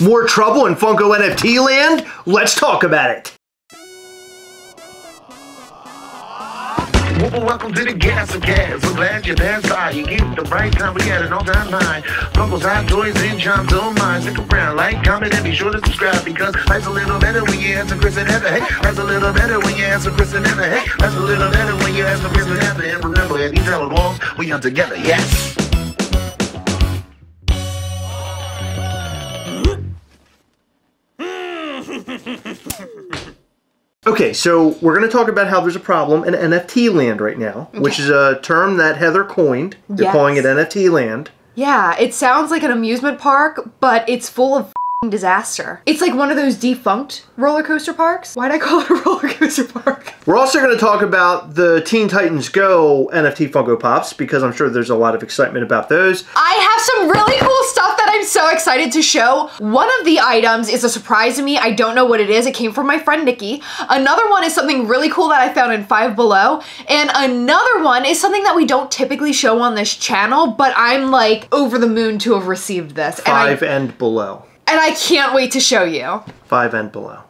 More trouble in Funko NFT land? Let's talk about it. Welcome to the Gastlecast. We're glad you're there. You get the right time. We had an all-time high. Funko's hot toys and charms don't mind. Stick around, like, comment, and be sure to subscribe because life's a little better when you answer Chris and Heather. Hey, life's a little better when you answer Chris and Heather. Hey, life's a little better when you answer Chris and Heather. And remember, at these hell walls, we are together. Yes. Okay, so we're going to talk about how there's a problem in NFT land right now, which is a term that Heather coined. They're calling it NFT land. Yeah, it sounds like an amusement park, but it's full of disaster. It's like one of those defunct roller coaster parks. Why'd I call it a roller coaster park? We're also going to talk about the Teen Titans Go NFT Funko Pops because I'm sure there's a lot of excitement about those. I have some really cool stuff that I'm so excited to show. One of the items is a surprise to me. I don't know what it is. It came from my friend Nikki. Another one is something really cool that I found in Five Below. And another one is something that we don't typically show on this channel, but I'm like over the moon to have received this. Five and below. And I can't wait to show you. 5 and below.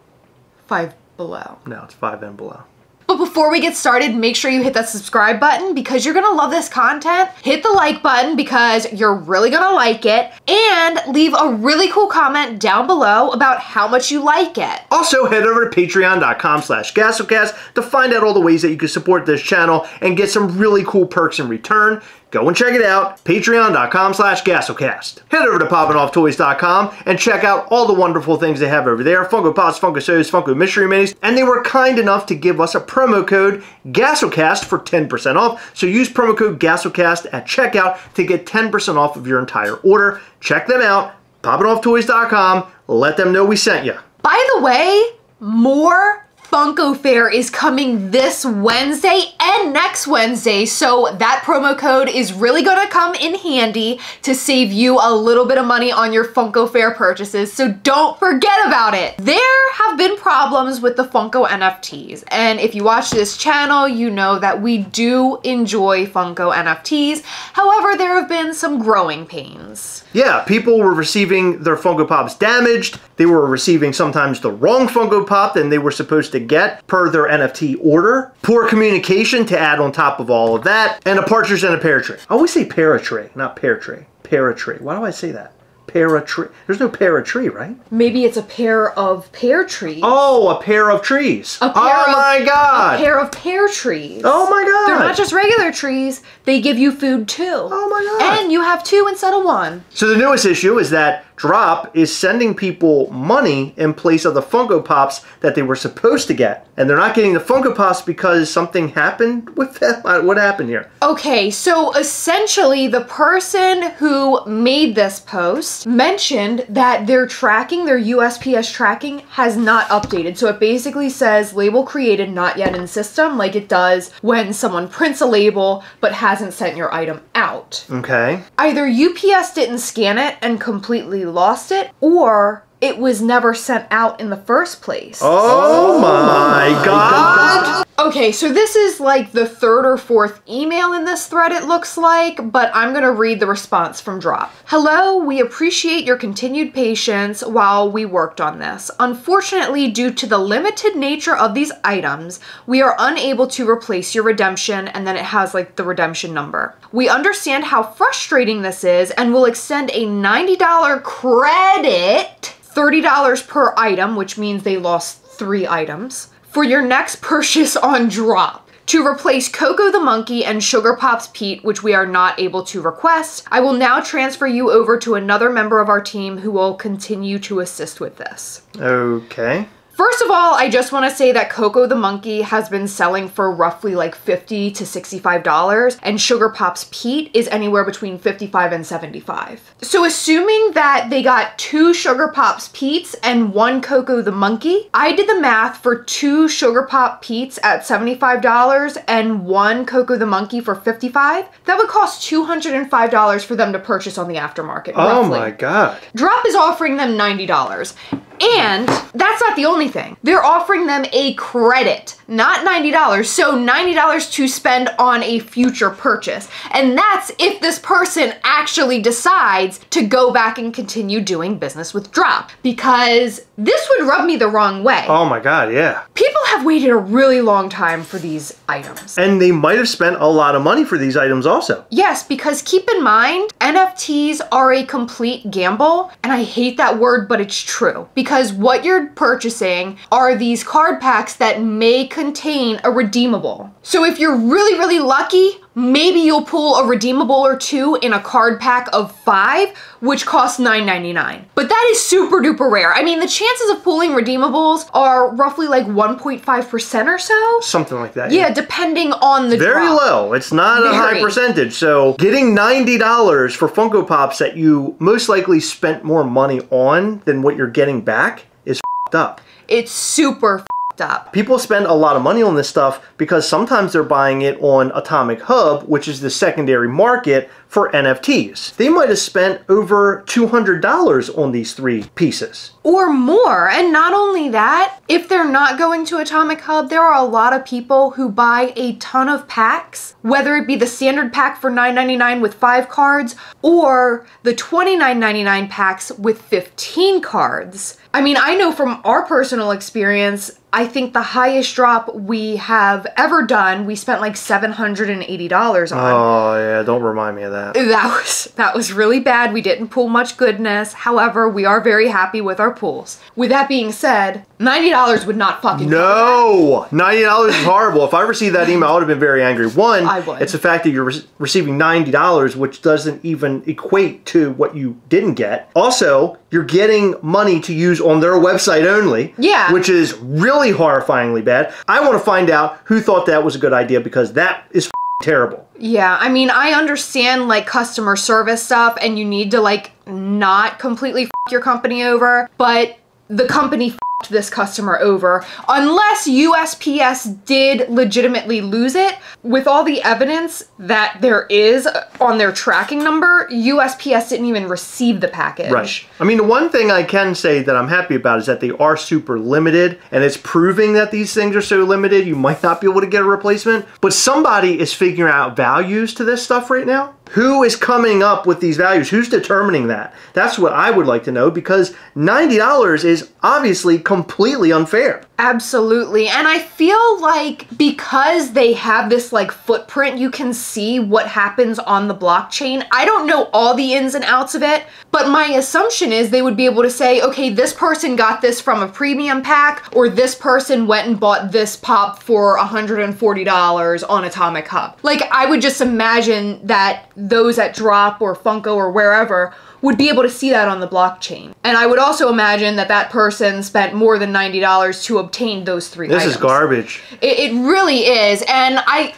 5 below. No, it's 5 and below. But before we get started, make sure you hit that subscribe button because you're gonna love this content. Hit the like button because you're really gonna like it. And leave a really cool comment down below about how much you like it. Also, head over to patreon.com/Gastlecast to find out all the ways that you can support this channel and get some really cool perks in return. Go and check it out, patreon.com/Gastlecast. Head over to POPPINOffToys.com and check out all the wonderful things they have over there. Funko Pops, Funko Shows, Funko Mystery Minis. And they were kind enough to give us a promo code Gastlecast for 10% off. So use promo code Gastlecast at checkout to get 10% off of your entire order. Check them out, POPPINOffToys.com. Let them know we sent you. By the way, more Funko Fair is coming this Wednesday and next Wednesday, so that promo code is really gonna come in handy to save you a little bit of money on your Funko Fair purchases, so don't forget about it. There have been problems with the Funko NFTs, and if you watch this channel, you know that we do enjoy Funko NFTs. However, there have been some growing pains. Yeah, people were receiving their Funko Pops damaged. They were receiving sometimes the wrong Funko Pop than they were supposed to get per their NFT order. Poor communication to add on top of all of that. And a partridge and a pear tree. I always say pear tree, not pear tree. Pear tree. Why do I say that? Pear tree. There's no pear tree, right? Maybe it's a pair of pear trees. Oh, a pair of trees. Oh my God. A pair of pear trees. Oh my God. They're not just regular trees. They give you food too. Oh my God. And you have 2 instead of 1. So the newest issue is that Drop is sending people money in place of the Funko Pops that they were supposed to get. And they're not getting the Funko Pops because something happened with them? What happened here? Okay, so essentially the person who made this post mentioned that their tracking, their USPS tracking has not updated. So it basically says label created, not yet in system, like it does when someone prints a label but hasn't sent your item out. Okay. Either UPS didn't scan it and completely lost it, or it was never sent out in the first place. Oh my God! Okay, so this is like the 3rd or 4th email in this thread, it looks like, but I'm gonna read the response from Drop. Hello, we appreciate your continued patience while we worked on this. Unfortunately, due to the limited nature of these items, we are unable to replace your redemption, and then it has like the redemption number. We understand how frustrating this is and will extend a $90 credit, $30 per item, which means they lost 3 items, for your next purchase on Drop. To replace Coco the Monkey and Sugar Pops Pete, which we are not able to request, I will now transfer you over to another member of our team who will continue to assist with this. Okay. First of all, I just want to say that Coco the Monkey has been selling for roughly like $50 to $65, and Sugar Pops Pete is anywhere between $55 and $75. So assuming that they got 2 Sugar Pops Petes and 1 Coco the Monkey, I did the math for 2 Sugar Pop Petes at $75 and 1 Coco the Monkey for $55. That would cost $205 for them to purchase on the aftermarket, roughly. Oh my God. Drop is offering them $90. And that's not the only thing. They're offering them a credit, not $90. So $90 to spend on a future purchase. And that's if this person actually decides to go back and continue doing business with Drop. Because this would rub me the wrong way. Oh my God, yeah. People have waited a really long time for these items. And they might have spent a lot of money for these items also. Yes, because keep in mind, NFTs are a complete gamble. And I hate that word, but it's true. Because what you're purchasing are these card packs that may contain a redeemable. So if you're really, really lucky, maybe you'll pull a redeemable or two in a card pack of 5, which costs $9.99. But that is super duper rare. I mean, the chances of pulling redeemables are roughly like 1.5% or so. Something like that. Yeah, depending on the Very drop. low. It's not a high percentage. So getting $90 for Funko Pops that you most likely spent more money on than what you're getting back is f***ed up. It's super f***ed up. People spend a lot of money on this stuff because sometimes they're buying it on Atomic Hub, which is the secondary market for NFTs. They might have spent over $200 on these 3 pieces. Or more. And not only that, if they're not going to Atomic Hub, there are a lot of people who buy a ton of packs, whether it be the standard pack for $9.99 with 5 cards or the $29.99 packs with 15 cards. I mean, I know from our personal experience, I think the highest drop we have ever done, we spent like $780 on. Oh yeah, don't remind me of that. That was really bad. We didn't pull much goodness. However, we are very happy with our pulls. With that being said, $90 would not fucking No! $90 is horrible. If I received that email, I would have been very angry. One, I would. It's the fact that you're receiving $90, which doesn't even equate to what you didn't get. Also, you're getting money to use on their website only. Yeah. Which is really horrifyingly bad. I want to find out who thought that was a good idea because that is terrible. Yeah, I mean, I understand like customer service stuff and you need to like not completely f your company over, but the company f this customer over unless USPS did legitimately lose it. With all the evidence that there is on their tracking number, USPS didn't even receive the package. Right. I mean, the one thing I can say that I'm happy about is that they are super limited, and it's proving that these things are so limited, you might not be able to get a replacement, but somebody is figuring out values to this stuff right now. Who is coming up with these values? Who's determining that? That's what I would like to know, because $90 is obviously completely unfair. Absolutely. And I feel like because they have this like footprint, you can see what happens on the blockchain. I don't know all the ins and outs of it, but my assumption is they would be able to say, okay, this person got this from a premium pack, or this person went and bought this pop for $140 on Atomic Hub. Like, I would just imagine that those at Drop or Funko or wherever would be able to see that on the blockchain. And I would also imagine that that person spent more than $90 to obtain those 3 items. This is garbage. It really is. And I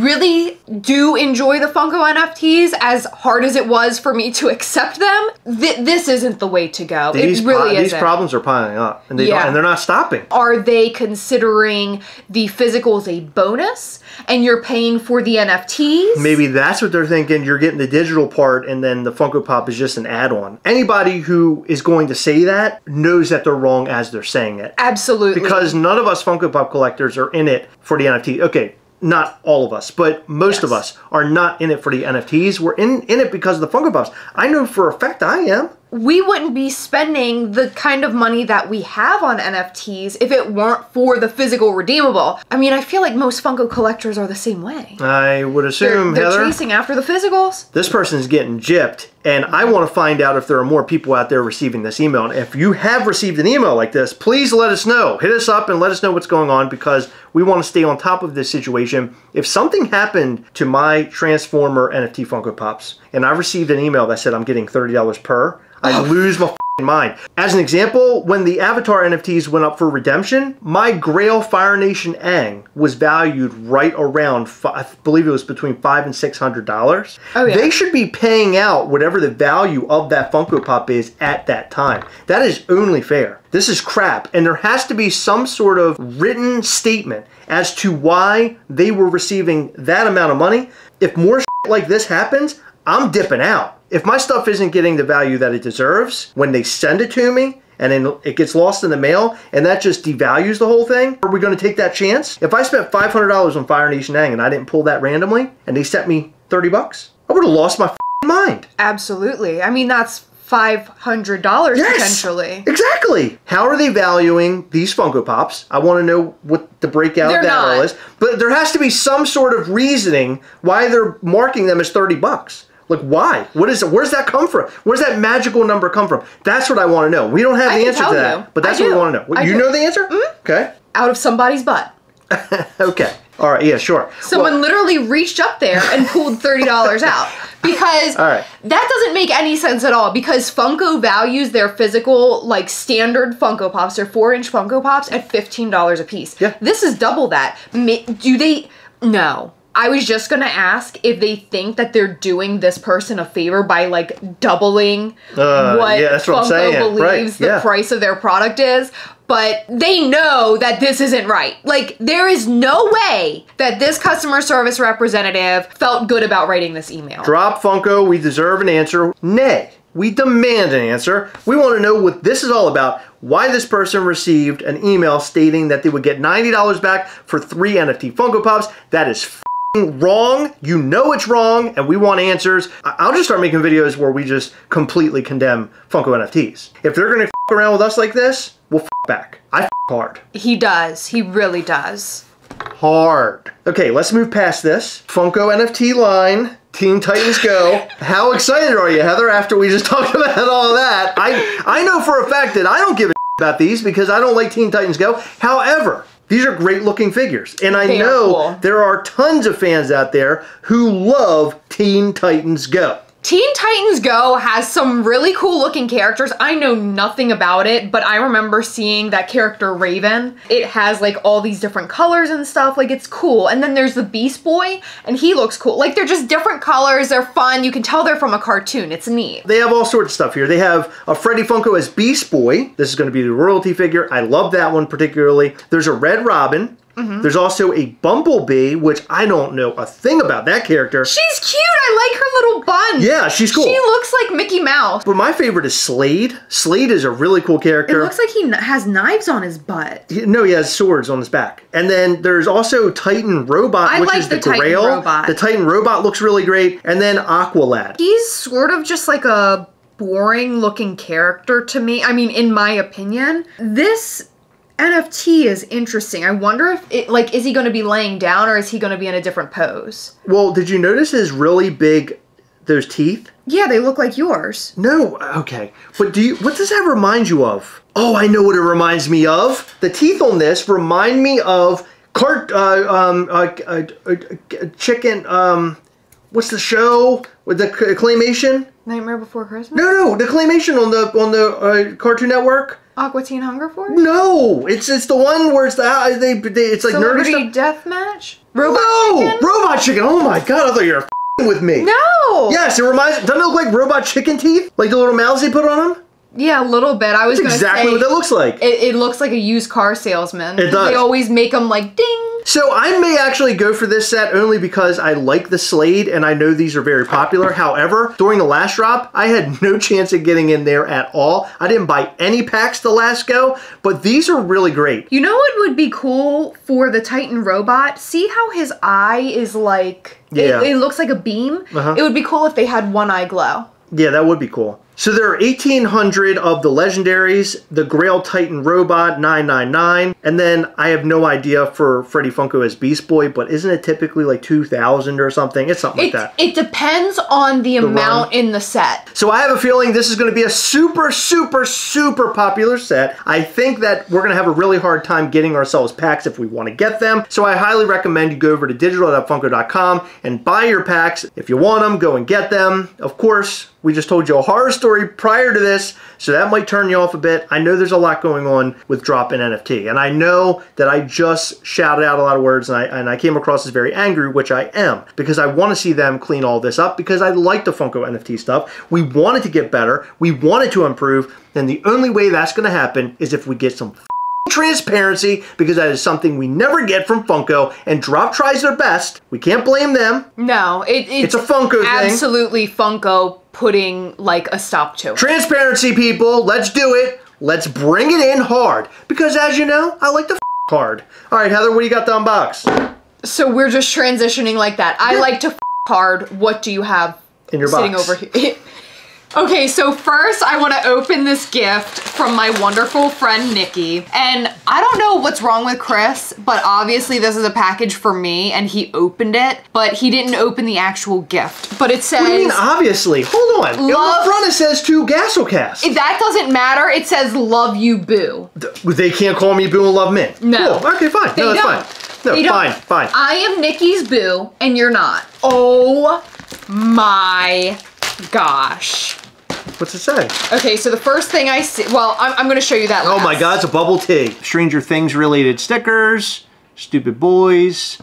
really do enjoy the Funko NFTs, as hard as it was for me to accept them. This isn't the way to go. It really isn't. These problems are piling up, and they're not stopping. Are they considering the physical as a bonus and you're paying for the NFTs? Maybe that's what they're thinking. You're getting the digital part, and then the Funko Pop is just an add-on. Anybody who is going to say that knows that they're wrong as they're saying it. Absolutely. Because none of us Funko Pop collectors are in it for the NFT. Okay, not all of us, but most of us are not in it for the NFTs. We're in it because of the Funko Pops. I know for a fact I am. We wouldn't be spending the kind of money that we have on NFTs if it weren't for the physical redeemable. I mean, I feel like most Funko collectors are the same way. I would assume, they're Heather, chasing after the physicals. This person's getting gypped, and I want to find out if there are more people out there receiving this email. And if you have received an email like this, please let us know. Hit us up and let us know what's going on, because we want to stay on top of this situation. If something happened to my Transformer NFT Funko Pops, and I received an email that said I'm getting $30 per, I'd lose my mind. As an example, when the Avatar NFTs went up for redemption, my Grail Fire Nation Aang was valued right around, I believe it was between $500 and $600. Oh, yeah. They should be paying out whatever the value of that Funko Pop is at that time. That is only fair. This is crap, and there has to be some sort of written statement as to why they were receiving that amount of money. If more shit like this happens, I'm dipping out. If my stuff isn't getting the value that it deserves when they send it to me, and then it gets lost in the mail, and that just devalues the whole thing? Are we going to take that chance? If I spent $500 on Fire Nation Hang and I didn't pull that randomly, and they sent me 30 bucks, I would have lost my mind. Absolutely. I mean, that's $500 potentially. Exactly. How are they valuing these Funko Pops? I want to know what the breakout of that all is. But there has to be some sort of reasoning why they're marking them as 30 bucks. Like, why? What is it? Where's that come from? Where's that magical number come from? That's what I want to know. We don't have the answer to that, but that's what we want to know. You know the answer? Okay. Out of somebody's butt. Okay. All right. Yeah, sure. Someone literally reached up there and pulled $30 out. Because that doesn't make any sense at all, because Funko values their physical, like, standard Funko Pops, their 4-inch Funko Pops, at $15 a piece. Yeah. This is double that. Do they... No. I was just gonna ask if they think that they're doing this person a favor by, like, doubling what Funko believes the price of their product is. But they know that this isn't right. Like, there is no way that this customer service representative felt good about writing this email. Drop Funko, we deserve an answer. Nay, we demand an answer. We want to know what this is all about. Why this person received an email stating that they would get $90 back for 3 NFT Funko Pops. That is wrong. You know it's wrong, and we want answers. I'll just start making videos where we just completely condemn Funko NFTs. If they're gonna around with us like this, we'll back. I hard. He does. He really does. Hard. Okay, let's move past this. Funko NFT line. Teen Titans Go. How excited are you, Heather, after we just talked about all that? I know for a fact that I don't give a about these because I don't like Teen Titans Go. However, these are great looking figures. And I know there are tons of fans out there who love Teen Titans Go. Teen Titans Go has some really cool looking characters. I know nothing about it, but I remember seeing that character Raven. It has like all these different colors and stuff. Like, it's cool. And then there's the Beast Boy, and he looks cool. Like, they're just different colors. They're fun. You can tell they're from a cartoon. It's neat. They have all sorts of stuff here. They have a Freddy Funko as Beast Boy. This is going to be the royalty figure. I love that one particularly. There's a Red Robin. There's also a Bumblebee, which I don't know a thing about that character. She's cute. I like her little bun. Yeah, she's cool. She looks like Mickey Mouse. But my favorite is Slade. Slade is a really cool character. It looks like he has knives on his butt. No, he has swords on his back. And then there's also Titan Robot, which is the Grail. Robot. The Titan Robot looks really great. And then Aqualad. He's sort of just like a boring looking character to me. I mean, in my opinion. This NFT is interesting. I wonder if it, like, is he going to be laying down or is he going to be in a different pose? Well, did you notice his really big, those teeth? Yeah, they look like yours. No, okay. But what does that remind you of? Oh, I know what it reminds me of. The teeth on this remind me of chicken, what's the show with the claymation? Nightmare Before Christmas? No, the claymation on the Cartoon Network. Aqua Teen Hunger Force? No, it's the one where it's it's like Celebrity nerdy stuff. Deathmatch? Robot Chicken? Robot Chicken. Oh my god, I thought you were with me. No. Yes, it reminds. Doesn't it look like Robot Chicken teeth? Like the little mouths they put on them? Yeah, a little bit. I was going to say. Exactly what that looks like. It looks like a used car salesman. It does. They always make them like ding. So I may actually go for this set only because I like the Slade and I know these are very popular. However, during the last drop, I had no chance of getting in there at all. I didn't buy any packs the last go, but these are really great. You know what would be cool for the Titan Robot? See how his eye is like, it looks like a beam? It would be cool if they had one eye glow. Yeah, that would be cool. So there are 1,800 of the legendaries, the Grail Titan Robot, 999, and then I have no idea for Freddy Funko as Beast Boy, but isn't it typically like 2,000 or something? It's something like that. It depends on the amount in the set. So I have a feeling this is going to be a super, super, super popular set. I think that we're going to have a really hard time getting ourselves packs if we want to get them. So I highly recommend you go over to digital.funko.com and buy your packs. If you want them, go and get them. Of course, we just told you a horror story prior to this, so that might turn you off a bit. I know there's a lot going on with drop-in NFT, and I know that I just shouted out a lot of words, and I came across as very angry, which I am, because I want to see them clean all this up, because I like the Funko NFT stuff. We want it to get better. We want it to improve, and the only way that's going to happen is if we get some transparency, because that is something we never get from Funko, and Drop tries their best. We can't blame them. No, it's a Funko thing. Absolutely Funko putting like a stop to it. Transparency, people. Let's do it. let's bring it in hard. Because as you know, I like to hard. All right, Heather, what do you got to unbox? So we're just transitioning like that. I like to hard. What do you have in your sitting box? over here? Okay, so first I want to open this gift from my wonderful friend Nikki. And I don't know what's wrong with Chris, but obviously this is a package for me and he opened it, but he didn't open the actual gift. But it says... What do you mean, obviously? Hold on. On the front it says to Gastlecast. That doesn't matter. It says love you, boo. They can't call me boo and love mint. No. Cool. Okay, fine. They no, that's don't. fine. No, fine. I am Nikki's boo and you're not. Oh my gosh. What's it say? Okay, so the first thing I see, well, I'm going to show you that last. Oh my God, it's a bubble tea. Stranger Things related stickers, Stupid Boys.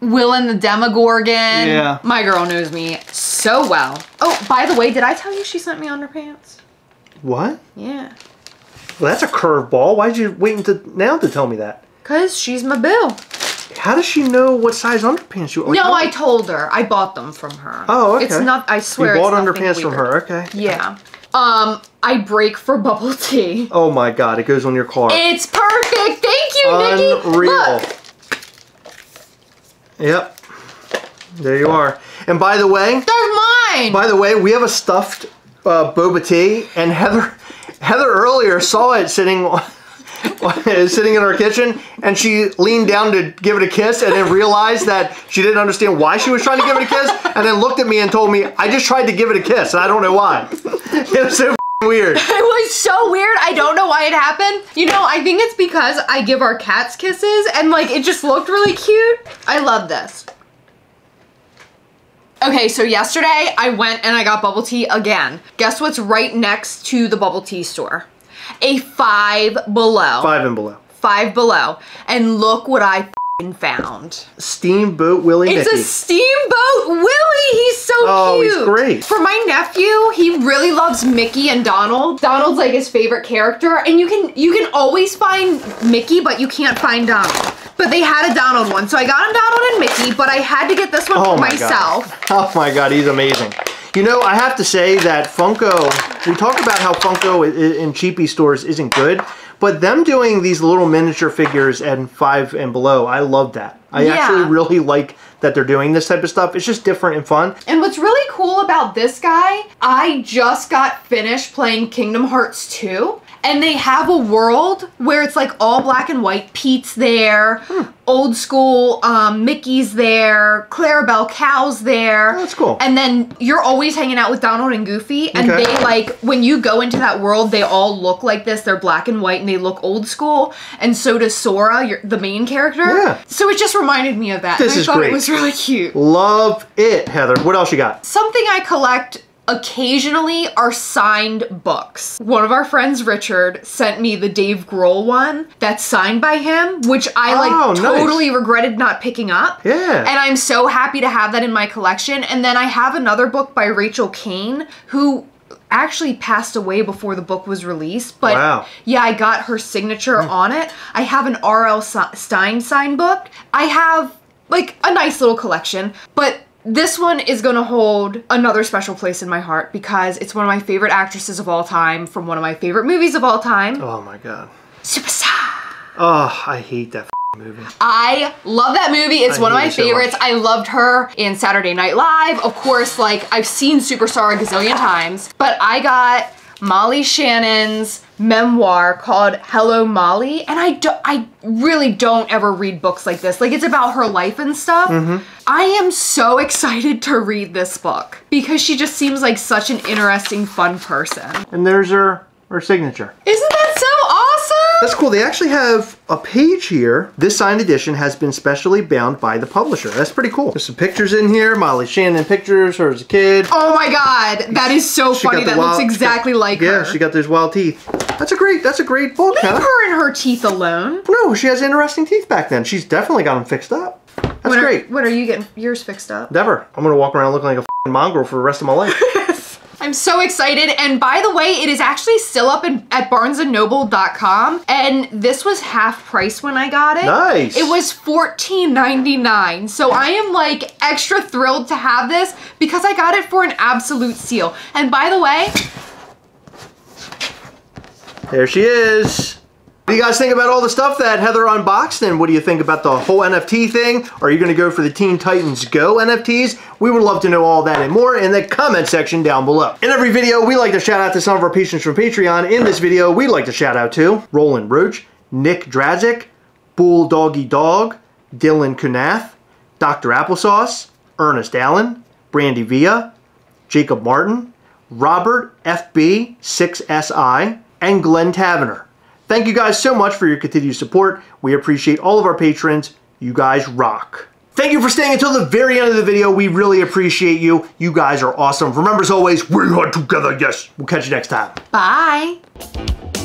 Will and the Demogorgon. Yeah. My girl knows me so well. Oh, by the way, did I tell you she sent me underpants? What? Yeah. Well, that's a curveball. Why'd you wait until now to tell me that? Because she's my boo. How does she know what size underpants you want? No, I told her. I bought them from her. Oh, okay. It's not, I swear you it's bought nothing underpants weird. from her, okay. Yeah. I break for bubble tea. Oh my God, it goes on your car. It's perfect. Thank you, Nikki. Unreal. Look. Yep. There you are. And by the way... They're mine. By the way, we have a stuffed boba tea, and Heather earlier saw it sitting in our kitchen, and she leaned down to give it a kiss, and then realized that she didn't understand why she was trying to give it a kiss, and then looked at me and told me, I just tried to give it a kiss, and I don't know why. It was so weird. It was so weird. I don't know why it happened. You know, I think it's because I give our cats kisses, and like, it just looked really cute. I love this. Okay, so yesterday I went and I got bubble tea again. Guess what's right next to the bubble tea store? A Five Below. Five and Below. Five Below. And look what I found. Steamboat Willie It's Mickey. a Steamboat Willie. He's so cute. Oh, he's great. For my nephew, he really loves Mickey and Donald. Donald's like his favorite character, and you can always find Mickey, but you can't find Donald. But they had a Donald one, so I got him Donald and Mickey, but I had to get this one for myself. God. Oh my God, he's amazing. You know, I have to say that Funko, we talk about how Funko in cheapy stores isn't good, but them doing these little miniature figures and Five and Below, I love that. I actually really like that they're doing this type of stuff. It's just different and fun. And what's really cool about this guy, I just got finished playing Kingdom Hearts 2. And they have a world where it's like all black and white. Pete's there, old school, Mickey's there, Clarabelle Cow's there. Oh, that's cool. And then you're always hanging out with Donald and Goofy. And they like, when you go into that world, they all look like this. They're black and white and they look old school. And so does Sora, the main character. Yeah. So it just reminded me of that. This is I thought great. It was really cute. Love it, Heather. What else you got? Something I collect occasionally are signed books. One of our friends, Richard, sent me the Dave Grohl one that's signed by him, which I totally regretted not picking up. Yeah. And I'm so happy to have that in my collection. And then I have another book by Rachel Kane, who actually passed away before the book was released. But yeah, I got her signature on it. I have an R.L. Stein signed book. I have like a nice little collection, but this one is gonna hold another special place in my heart because it's one of my favorite actresses of all time from one of my favorite movies of all time. Oh my God. Superstar. Oh, I hate that movie. I love that movie. It's one of my favorites. I loved her in Saturday Night Live. Of course, like I've seen Superstar a gazillion times, but I got Molly Shannon's memoir called Hello Molly, and I really don't ever read books like this. Like, it's about her life and stuff. I am so excited to read this book because she just seems like such an interesting, fun person. And there's her signature. Isn't that so awesome? That's cool. They actually have a page here. This signed edition has been specially bound by the publisher. That's pretty cool. There's some pictures in here. Molly Shannon pictures, her as a kid. Oh my God, that is so funny. That looks exactly like her. Yeah, she got those wild teeth. That's a great book, Leave Heather. her and her teeth alone. No, she has interesting teeth back then. She's definitely got them fixed up. That's great. When are you getting yours fixed up? Never. I'm gonna walk around looking like a f***ing mongrel for the rest of my life. I'm so excited, and by the way, it is actually still up at barnesandnoble.com, and this was half price when I got it. Nice. It was $14.99, so I am like extra thrilled to have this because I got it for an absolute steal. And by the way, There she is. What do you guys think about all the stuff that Heather unboxed, and what do you think about the whole NFT thing? Are you going to go for the Teen Titans Go NFTs? We would love to know all that and more in the comment section down below. In every video, we like to shout out to some of our patrons from Patreon. In this video, we'd like to shout out to Roland Roach, Nick Dragic, Bulldoggy Dog, Dylan Kunath, Dr. Applesauce, Ernest Allen, Brandy Villa, Jacob Martin, Robert FB6SI, and Glenn Tavener. Thank you guys so much for your continued support. We appreciate all of our patrons. You guys rock. Thank you for staying until the very end of the video. We really appreciate you. You guys are awesome. Remember, as always, we are together, yes. We'll catch you next time. Bye.